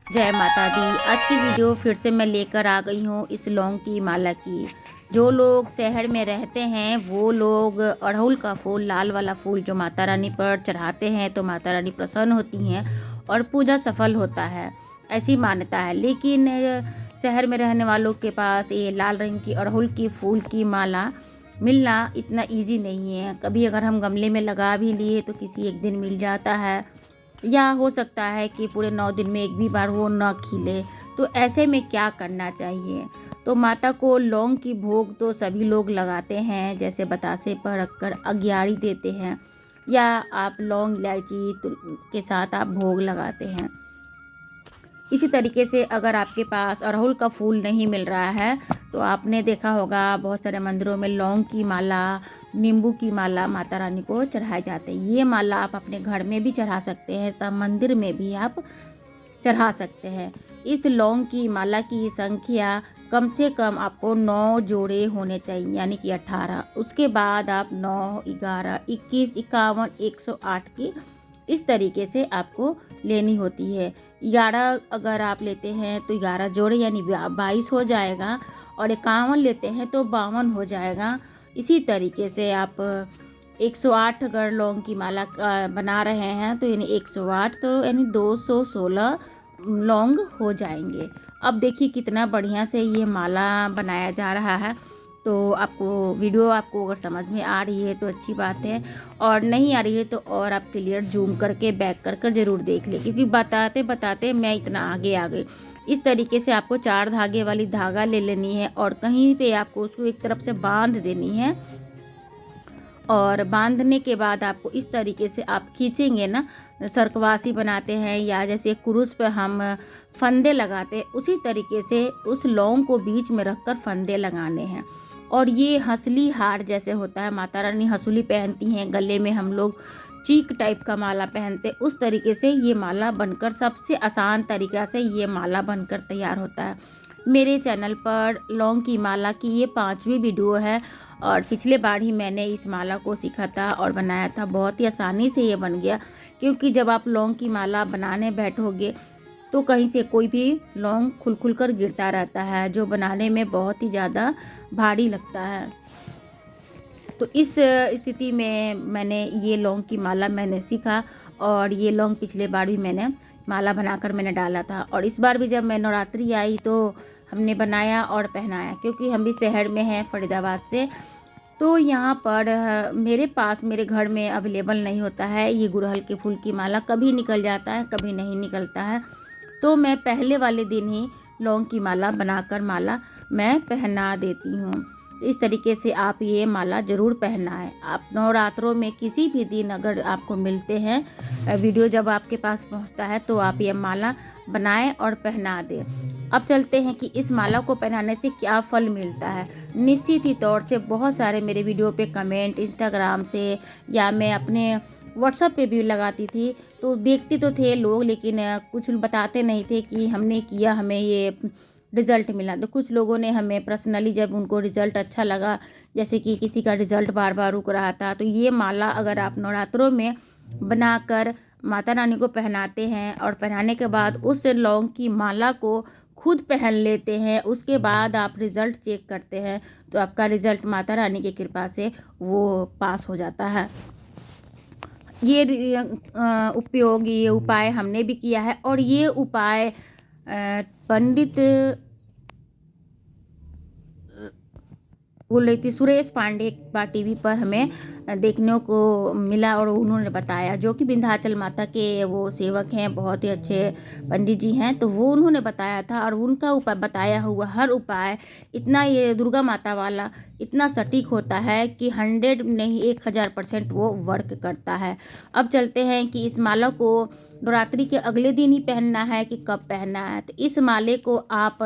जय माता दी। आज की वीडियो फिर से मैं लेकर आ गई हूँ इस लौंग की माला की। जो लोग शहर में रहते हैं वो लोग अड़हुल का फूल, लाल वाला फूल जो माता रानी पर चढ़ाते हैं तो माता रानी प्रसन्न होती हैं और पूजा सफल होता है, ऐसी मान्यता है। लेकिन शहर में रहने वालों के पास ये लाल रंग की अड़हुल की फूल की माला मिलना इतना इजी नहीं है। कभी अगर हम गमले में लगा भी लिए तो किसी एक दिन मिल जाता है, या हो सकता है कि पूरे 9 दिन में एक भी बार वो न खिले। तो ऐसे में क्या करना चाहिए? तो माता को लौंग की भोग तो सभी लोग लगाते हैं, जैसे बतासे पर रखकर अगियारी देते हैं, या आप लौंग इलायची के साथ आप भोग लगाते हैं। इसी तरीके से अगर आपके पास अड़हुल का फूल नहीं मिल रहा है तो आपने देखा होगा बहुत सारे मंदिरों में लौंग की माला, नींबू की माला माता रानी को चढ़ाए जाते हैं। ये माला आप अपने घर में भी चढ़ा सकते हैं, तब मंदिर में भी आप चढ़ा सकते हैं। इस लौंग की माला की संख्या कम से कम आपको 9 जोड़े होने चाहिए, यानी कि 18। उसके बाद आप 9, 11, 21, 51, 108 की इस तरीके से आपको लेनी होती है। 11 अगर आप लेते हैं तो 11 जोड़े यानी 22 हो जाएगा, और 51 लेते हैं तो 52 हो जाएगा। इसी तरीके से आप 108 अगर लौंग की माला बना रहे हैं तो यानी 108 तो यानी 216 लौंग हो जाएंगे। अब देखिए कितना बढ़िया से ये माला बनाया जा रहा है। तो आपको वीडियो आपको अगर समझ में आ रही है तो अच्छी बात है, और नहीं आ रही है तो और आप क्लियर जूम करके बैक कर ज़रूर देख लें, क्योंकि बताते बताते मैं इतना आगे आ गई। इस तरीके से आपको 4 धागे वाली धागा ले लेनी है और कहीं पे आपको उसको एक तरफ से बांध देनी है, और बांधने के बाद आपको इस तरीके से आप खींचेंगे ना, सर्कवासी बनाते हैं या जैसे क्रूस पे हम फंदे लगाते हैं, उसी तरीके से उस लौंग को बीच में रखकर फंदे लगाने हैं। और ये हंसली हार जैसे होता है, माता रानी हंसुली पहनती हैं, गले में हम लोग चीक टाइप का माला पहनते, उस तरीके से ये माला बनकर सबसे आसान तरीक़ा से ये माला बनकर तैयार होता है। मेरे चैनल पर लौंग की माला की ये 5वीं वीडियो है, और पिछले बार ही मैंने इस माला को सीखा था और बनाया था। बहुत ही आसानी से ये बन गया, क्योंकि जब आप लौंग की माला बनाने बैठोगे तो कहीं से कोई भी लौंग खुल कर गिरता रहता है, जो बनाने में बहुत ही ज़्यादा भारी लगता है। तो इस स्थिति में मैंने ये लौंग की माला मैंने सीखा, और ये लौंग पिछले बार भी मैंने माला बनाकर मैंने डाला था, और इस बार भी जब मैं नवरात्रि आई तो हमने बनाया और पहनाया, क्योंकि हम भी शहर में हैं फरीदाबाद से। तो यहाँ पर मेरे पास मेरे घर में अवेलेबल नहीं होता है ये गुड़हल के फूल की माला, कभी निकल जाता है कभी नहीं निकलता है। तो मैं पहले वाले दिन ही लौंग की माला बनाकर माला मैं पहना देती हूँ। इस तरीके से आप ये माला ज़रूर पहनना है। आप नवरात्रों में किसी भी दिन अगर आपको मिलते हैं, वीडियो जब आपके पास पहुँचता है तो आप ये माला बनाएं और पहना दें। अब चलते हैं कि इस माला को पहनाने से क्या फल मिलता है। निश्चित ही तौर से बहुत सारे मेरे वीडियो पे कमेंट इंस्टाग्राम से या मैं अपने व्हाट्सएप पे भी लगाती थी, तो देखते तो थे लोग, लेकिन कुछ बताते नहीं थे कि हमने किया हमें ये रिज़ल्ट मिला। तो कुछ लोगों ने हमें पर्सनली जब उनको रिज़ल्ट अच्छा लगा, जैसे कि किसी का रिज़ल्ट बार बार रुक रहा था, तो ये माला अगर आप नवरात्रों में बनाकर माता रानी को पहनाते हैं और पहनाने के बाद उस लौंग की माला को खुद पहन लेते हैं, उसके बाद आप रिज़ल्ट चेक करते हैं, तो आपका रिज़ल्ट माता रानी की कृपा से वो पास हो जाता है। ये उपयोग, ये उपाय हमने भी किया है, और ये उपाय पंडित बोल रही थी सुरेश पांडे का टीवी पर हमें देखने को मिला, और उन्होंने बताया, जो कि विंध्याचल माता के वो सेवक हैं, बहुत ही अच्छे पंडित जी हैं, तो वो उन्होंने बताया था। और उनका उपाय बताया हुआ हर उपाय इतना, ये दुर्गा माता वाला इतना सटीक होता है कि 100 नहीं 1000% वो वर्क करता है। अब चलते हैं कि इस माला को नवरात्रि के अगले दिन ही पहनना है कि कब पहनना है। तो इस माले को आप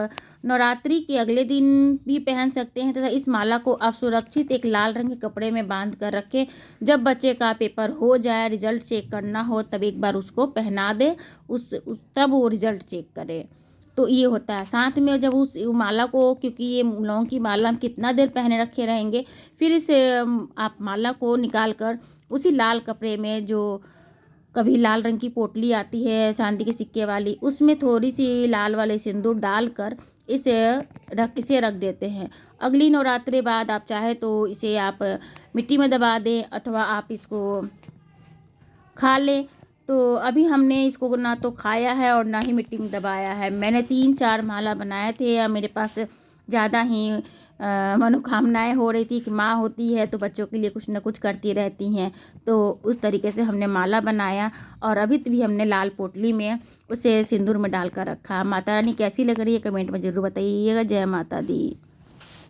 नवरात्रि के अगले दिन भी पहन सकते हैं, तथा इस माला को आप सुरक्षित एक लाल रंग के कपड़े में बांध कर रखें। जब बच्चे का पेपर हो जाए, रिजल्ट चेक करना हो, तब एक बार उसको पहना दे, तब वो रिजल्ट चेक करे। तो ये होता है। साथ में जब उस माला को, क्योंकि ये लौंग की माला हम कितना देर पहने रखे रहेंगे, फिर इस आप माला को निकाल कर उसी लाल कपड़े में जो कभी लाल रंग की पोटली आती है चांदी के सिक्के वाली, उसमें थोड़ी सी लाल वाले सिंदूर डालकर इसे रख देते हैं। अगली नवरात्रि बाद आप चाहे तो इसे आप मिट्टी में दबा दें अथवा आप इसको खा लें। तो अभी हमने इसको ना तो खाया है और ना ही मिट्टी में दबाया है। मैंने 3-4 माला बनाए थे या मेरे पास ज़्यादा ही मनोकामनाएं हो रही थी कि माँ होती है तो बच्चों के लिए कुछ ना कुछ करती रहती हैं, तो उस तरीके से हमने माला बनाया और अभी भी हमने लाल पोटली में उसे सिंदूर में डाल कर रखा। माता रानी कैसी लग रही है कमेंट में ज़रूर बताइएगा। जय माता दी।